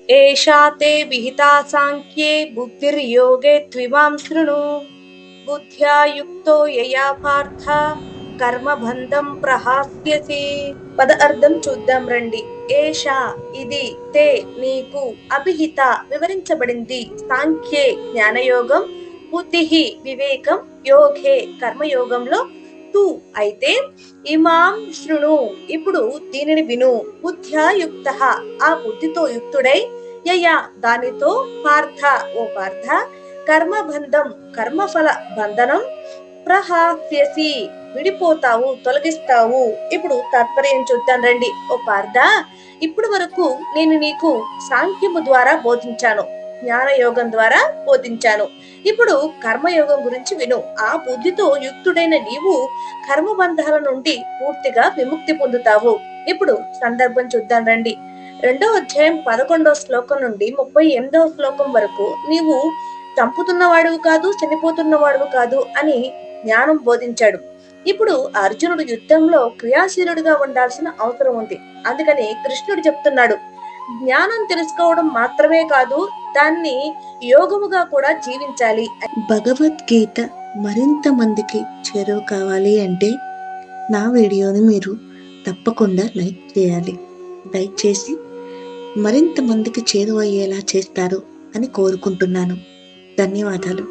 एषा ते विहिता साङ्ख्ये बुद्धिर्योगे त्विमां शृणु बुद्ध्या युक्तो यया पार्थ కర్మబంధం ప్రహాస్యసి. పద అర్థం చూద్దాం రండి. ఏషా ఇది, తే నీకు, అభిహిత వివరించబడింది, సాంఖ్యే జ్ఞానయోగం, బుద్ధి వివేకం, యోగే కర్మయోగంలో, తు అయితే, ఇమాం శృణు ఇప్పుడు దీనిని విను, బుద్ధ్యా యుక్త ఆ బుద్ధితో యుక్తుడై, యయా దానితో, పార్థ ఓ పార్థ, కర్మబంధం కర్మఫల బంధనం, ప్రహాస్యసి విడిపోతావు, తొలగిస్తావు. ఇప్పుడు తాత్పర్యం చూద్దాం రండి. ఓ పార్థ, ఇప్పుడు వరకు నేను నీకు సాంఖ్యము ద్వారా బోధించాను, జ్ఞానయోగం ద్వారా బోధించాను. ఇప్పుడు కర్మయోగం గురించి విను. ఆ బుద్ధితో యుక్తుడైన నీవు కర్మబంధాల నుండి పూర్తిగా విముక్తి పొందుతావు. ఇప్పుడు సందర్భం చూద్దాం రండి. 2వ అధ్యాయం 11వ శ్లోకం నుండి 38వ శ్లోకం వరకు నీవు చంపుతున్నవాడువు కాదు, చనిపోతున్నవాడువు కాదు అని జ్ఞానం బోధించాడు. ఇప్పుడు అర్జునుడు యుద్ధంలో క్రియాశీలుడిగా ఉండాల్సిన అవసరం ఉంది. అందుకని కృష్ణుడు చెప్తున్నాడు, జ్ఞానం తెలుసుకోవడం మాత్రమే కాదు, దాన్ని యోగముగా కూడా జీవించాలి. భగవద్గీత మరింత మందికి చేరువ కావాలి అంటే నా వీడియోని మీరు తప్పకుండా లైక్ చేయాలి. లైక్ చేసి మరింత మందికి చేరువయ్యేలా చేస్తారు అని కోరుకుంటున్నాను. ధన్యవాదాలు.